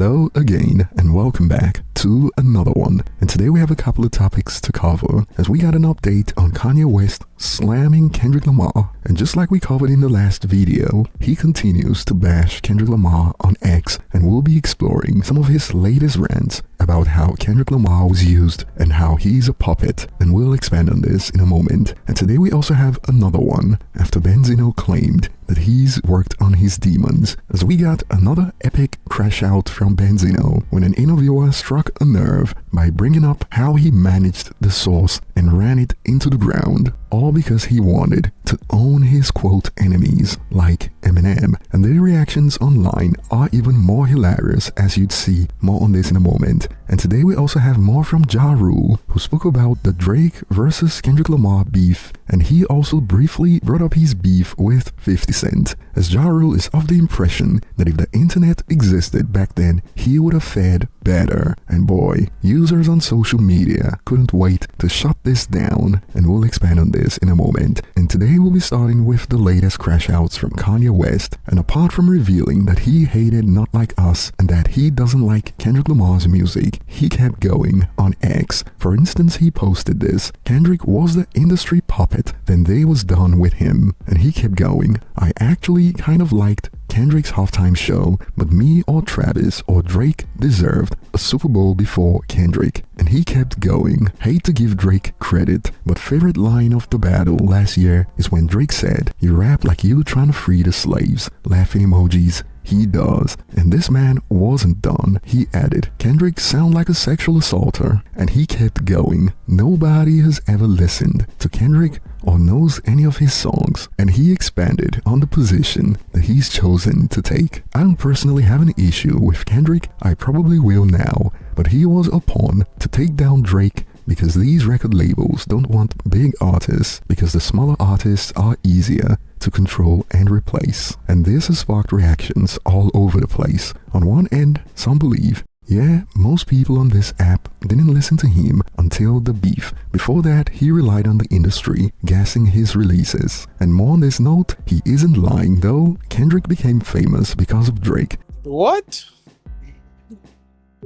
Hello again and welcome back to another one. And today we have a couple of topics to cover as we got an update on Kanye West slamming Kendrick Lamar. And just like we covered in the last video, he continues to bash Kendrick Lamar on X, and we'll be exploring some of his latest rants about how Kendrick Lamar was used and how he's a puppet, and we'll expand on this in a moment. And today we also have another one after Benzino claimed that he's worked on his demons, as we got another epic crash out from Benzino when an interviewer struck a nerve by bringing up how he managed the source and ran it into the ground, all because he wanted to own his quote enemies like Eminem. And their reactions online are even more hilarious, as you'd see more on this in a moment. And today we also have more from Ja Rule, who spoke about the Drake versus Kendrick Lamar beef, and he also briefly brought up his beef with 50 Cent, as Ja Rule is of the impression that if the internet existed back then, he would have fared better. And boy, users on social media couldn't wait to shut this down, and we'll expand on this in a moment. And today we'll be starting with the latest crash outs from Kanye West, and apart from revealing that he hated Not Like Us and that he doesn't like Kendrick Lamar's music, he kept going on X. For instance, he posted this: Kendrick was the industry puppet, then they was done with him. And he kept going: I actually kind of liked Kendrick's halftime show, but me or Travis or Drake deserved a Super Bowl before Kendrick. And he kept going. Hate to give Drake credit, but favorite line of the battle last year is when Drake said, "You rap like you trying to free the slaves." Laughing emojis. He does. And this man wasn't done. He added, Kendrick sound like a sexual assaulter. And he kept going. Nobody has ever listened to Kendrick or knows any of his songs. And he expanded on the position that he's chosen to take. I don't personally have an issue with Kendrick. I probably will now. But he was a pawn to take down Drake, because these record labels don't want big artists, because the smaller artists are easier to control and replace. And this has sparked reactions all over the place. On one end, some believe, yeah, most people on this app didn't listen to him until the beef. Before that, he relied on the industry, gassing his releases. And more on this note, he isn't lying though. Kendrick became famous because of Drake. What?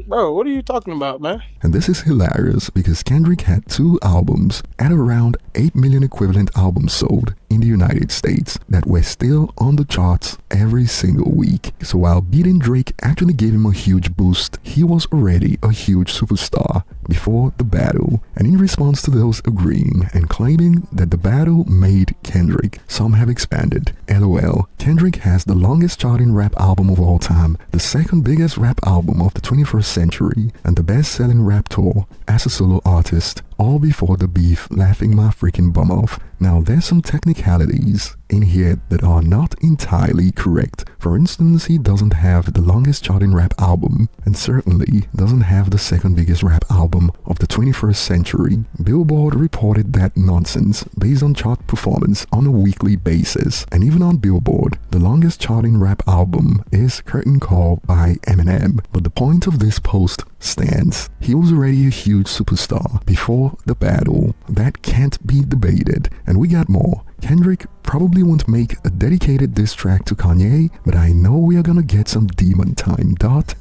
Bro, what are you talking about, man? And this is hilarious because Kendrick had 2 albums at around 8 million equivalent albums sold in the United States that were still on the charts every single week. So while beating Drake actually gave him a huge boost, he was already a huge superstar before the battle. And in response to those agreeing and claiming that the battle made Kendrick, some have expanded. LOL, Kendrick has the longest charting rap album of all time, the second biggest rap album of the 21st century, and the best-selling rap tour as a solo artist, all before the beef, laughing my freaking bum off. Now there's some technicalities in here that are not entirely correct. For instance, he doesn't have the longest charting rap album, and certainly doesn't have the second biggest rap album of the 21st century. Billboard reported that nonsense based on chart performance on a weekly basis. And even on Billboard, the longest charting rap album is Curtain Call by Eminem. But the point of this post stands. He was already a huge superstar before the battle. That can't be debated. And we got more. Kendrick probably won't make a dedicated diss track to Kanye, but I know we are gonna get some demon time.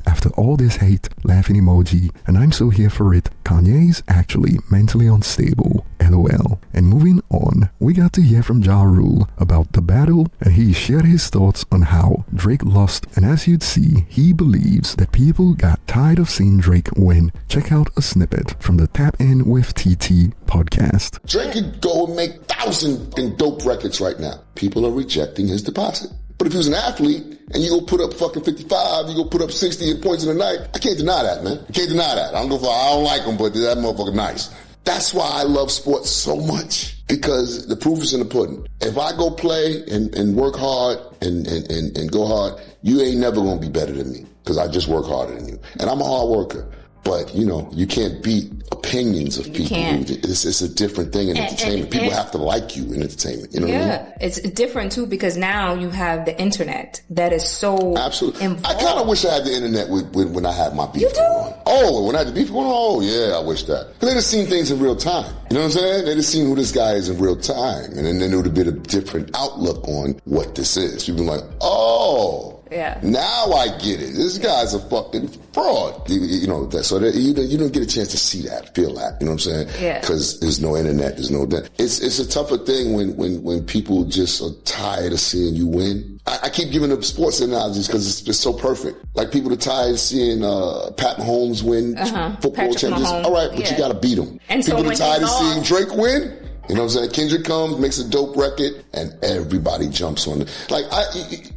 After all this hate, laughing emoji, and I'm so here for it. Kanye's actually mentally unstable. LOL. And moving on, we got to hear from Ja Rule about the battle, and he shared his thoughts on how Drake lost. And as you'd see, he believes that people got tired of seeing Drake win. Check out a snippet from the Tap In with TT podcast. Drake could go and make 1,000 dope records right now. People are rejecting his deposit. But if he was an athlete and you go put up fucking 55, you go put up 60 points in a night, I can't deny that, man. I can't deny that. I don't like him, but that motherfucker nice. That's why I love sports so much, because the proof is in the pudding. If I go play and work hard and go hard, you ain't never gonna be better than me, because I just work harder than you. And I'm a hard worker. But, you know, you can't beat opinions of people. It's a different thing in entertainment. People have to like you in entertainment. You know what I mean? Yeah, it's different too, because now you have the internet that is so absolutely involved. I kind of wish I had the internet when I had my beef going on. Oh, when I had the beef going on? Oh, yeah, I wish that. Because they'd have seen things in real time. You know what I'm saying? They'd have seen who this guy is in real time. And then there would have been a different outlook on what this is. You'd be like, oh. Yeah. Now I get it. This guy's a fucking fraud. You know, so that you don't get a chance to see that, feel that. You know what I'm saying? Yeah. Because there's no internet, there's no that. It's a tougher thing when people just are tired of seeing you win. I keep giving up sports analogies because it's so perfect. Like people are tired of seeing Pat Mahomes win football Patrick championships. Mahomes. All right, but you got to beat him. And people so are tired of seeing Drake win. You know what I'm saying? Kendrick comes, makes a dope record, and everybody jumps on it. Like,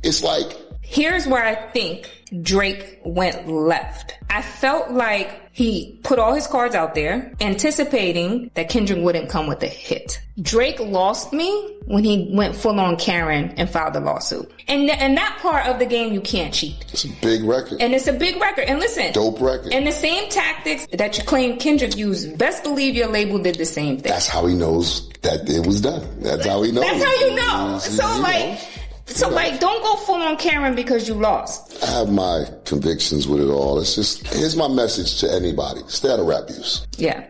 it's like... Here's where I think Drake went left. I felt like he put all his cards out there, anticipating that Kendrick wouldn't come with a hit. Drake lost me when he went full on Karen and filed a lawsuit. And that part of the game, you can't cheat. It's a big record. And it's a big record. And listen. Dope record. And the same tactics that you claim Kendrick used, best believe your label did the same thing. That's how he knows that it was done. That's how he knows. That's how you know. So don't go full on Karen because you lost. I have my convictions with it all. It's just, here's my message to anybody. Stay out of rap use. Yeah.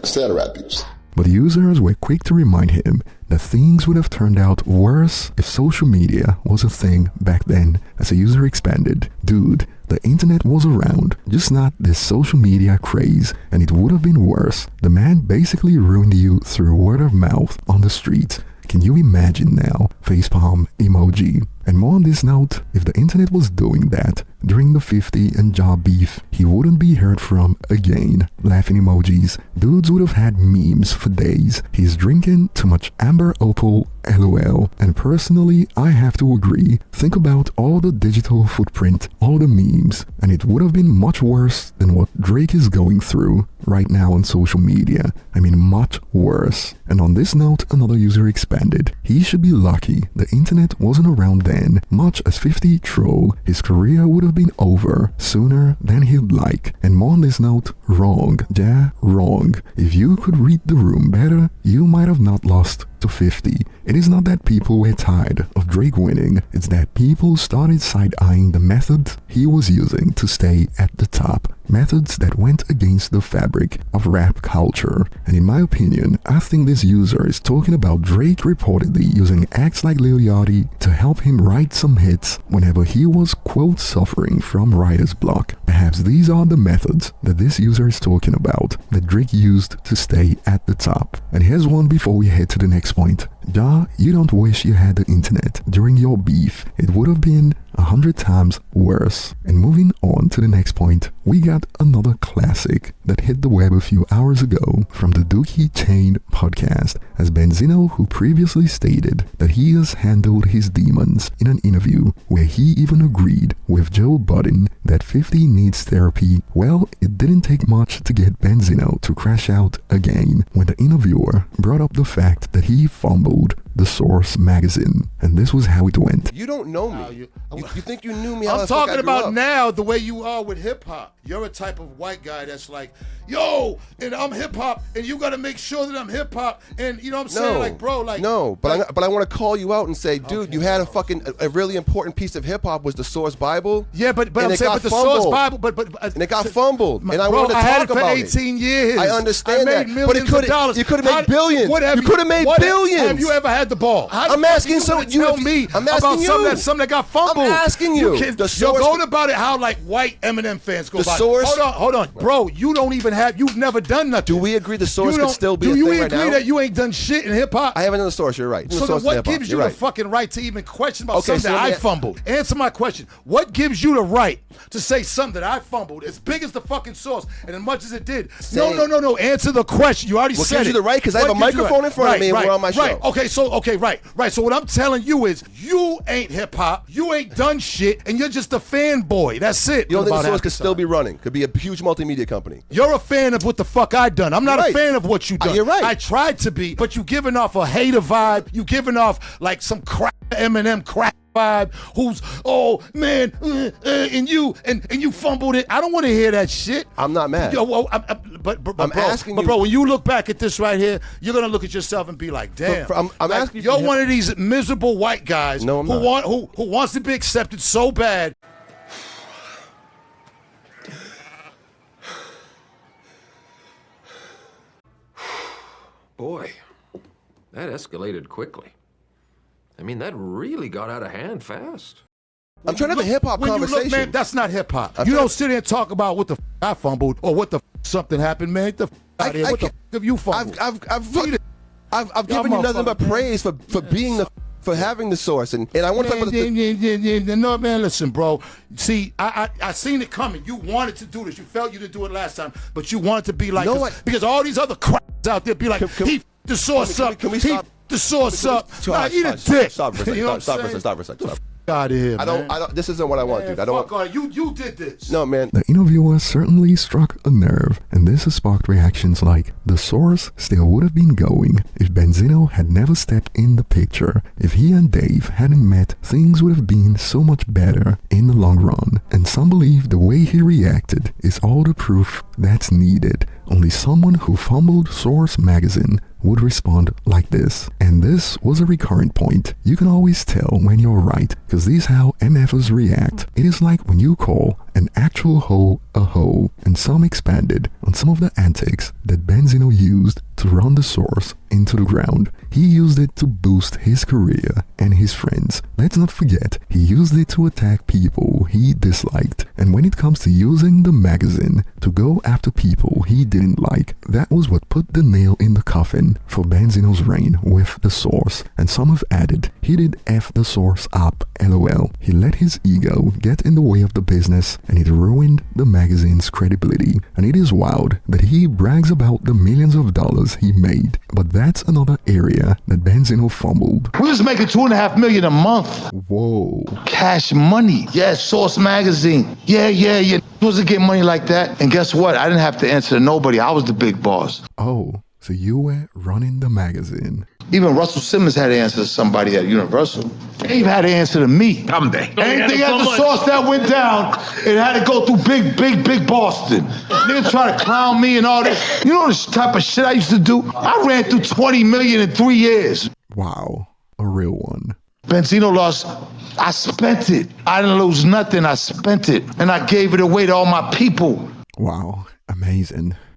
Stay out of rap use. But users were quick to remind him that things would have turned out worse if social media was a thing back then. As a user expanded, dude, the internet was around, just not this social media craze, and it would have been worse. The man basically ruined you through word of mouth on the streets. Can you imagine now? Facepalm emoji. And more on this note, if the internet was doing that during the 50 and Ja beef, he wouldn't be heard from again. Laughing emojis. Dudes would have had memes for days. He's drinking too much Amber Opal, LOL. And personally, I have to agree. Think about all the digital footprint, all the memes, and it would have been much worse than what Drake is going through right now on social media. I mean, much worse. And on this note, another user expanded. He should be lucky the internet wasn't around then. Much as 50 troll, his career would have been over sooner than he'd like. And more on this note, wrong. Yeah, wrong. If you could read the room better, you might have not lost to 50. It is not that people were tired of Drake winning, it's that people started side-eyeing the method he was using to stay at the top. Methods that went against the fabric of rap culture. And in my opinion, I think this user is talking about Drake reportedly using acts like Lil Yachty to help him write some hits whenever he was, quote, suffering from writer's block. Perhaps these are the methods that this user is talking about that Drake used to stay at the top. And here's one before we head to the next point. Ja, you don't wish you had the internet during your beef. It would have been 100 times worse. And moving on to the next point, we got another classic that hit the web a few hours ago from the Dookie Chain podcast, as Benzino, who previously stated that he has handled his demons in an interview where he even agreed with Joe Budden that 50 needs therapy. Well, it didn't take much to get Benzino to crash out again when the interviewer brought up the fact that he fumbled the Source magazine, and this was how it went. You don't know me. You think you knew me? I'm talking about now the way you are with hip hop. You're a type of white guy that's like, yo, and I'm hip hop, and you got to make sure that I'm hip hop, and you know what I'm saying, like, bro, like. No, but I want to call you out and say, dude, you had a really important piece of hip hop was the Source Bible. Yeah, but I'm saying, but the Source Bible, and it got fumbled, and I bro, wanted to I had talk it for about 18 years. I understand I made that, but it could dollars. You could have made billions. You could have made billions. Have you ever had the ball? I'm asking something. Tell me about something that got fumbled. I'm asking you. You're going about it how like white Eminem fans go about it. Hold on, bro. You don't even have. You've never done nothing. Do we agree the Source could still be a thing right now? Do you agree that you ain't done shit in hip hop? I haven't done the Source. You're right. So then what gives you the fucking right to even question about something that I fumbled? Answer my question. What gives you the right to say something that I fumbled as big as the fucking Source and as much as it did? No. Answer the question. You already said it. What gives you the right? Because I have a microphone in front of me and we're on my show. Right. Okay. Right. So what I'm telling you is you ain't hip hop. You ain't done shit, and you're just a fanboy. That's it. You don't think the Source could still be running? Could be a huge multimedia company. You're a fan of what the fuck I done. I'm not a fan of what you done. You're right. I tried to be, but you giving off a hater vibe. You giving off like some crap Eminem crap vibe. Who's man, and you fumbled it. I don't want to hear that shit. I'm not mad. I'm asking you. But bro, when you look back at this right here, you're gonna look at yourself and be like, damn. I'm asking you. You're one of these miserable white guys who wants to be accepted so bad. Boy, that escalated quickly. I mean, that really got out of hand fast. I'm trying to have a hip hop conversation. You look, man, that's not hip hop. You don't sit there and talk about what the I fumbled or what the something happened, man. Get the out of here. What the have you fumbled? I've given you nothing but praise for being for having the source, and I want to talk about no, man, listen, bro. See, I seen it coming. You wanted to do this. You felt you didn't do it last time, but you wanted to be like because all these other crap out there be like, he the source up. Can we stop? The source up. Nah, eat a dick. Stop for a second. Stop for a second. Out of here, I don't. This isn't what I want, dude. I don't. Fuck, you did this. No, man. The interviewer certainly struck a nerve, and this has sparked reactions like, the source still would have been going if Benzino had never stepped in the picture. If he and Dave hadn't met, things would have been so much better in the long run. And some believe the way he reacted is all the proof that's needed. Only someone who fumbled Source magazine would respond like this. And this was a recurrent point. You can always tell when you're right, because this is how MFers react. It is like when you call an actual hoe a hoe, and some expanded on some of the antics that Benzino used to run the Source into the ground. He used it to boost his career and his friends. Let's not forget, he used it to attack people he disliked. And when it comes to using the magazine to go after people he didn't like, that was what put the nail in the coffin for Benzino's reign with the Source. And some have added, he did F the Source up, lol. He let his ego get in the way of the business, and it ruined the magazine's credibility. And it is wild that he brags about the millions of dollars he made, but that's another area that Benzino fumbled. We was making $2.5 million a month. Whoa. Cash money. Yeah, Source magazine. Yeah. Wasn't getting money like that. And guess what? I didn't have to answer to nobody. I was the big boss. Oh, so you were running the magazine. Even Russell Simmons had to answer to somebody at Universal. Dave had to answer to me. Anything at the Source that went down, it had to go through big Boston. Niggas try to clown me and all this. You know the type of shit I used to do? I ran through 20 million in 3 years. Wow, a real one. Benzino lost. I spent it. I didn't lose nothing. I spent it. And I gave it away to all my people. Wow, amazing.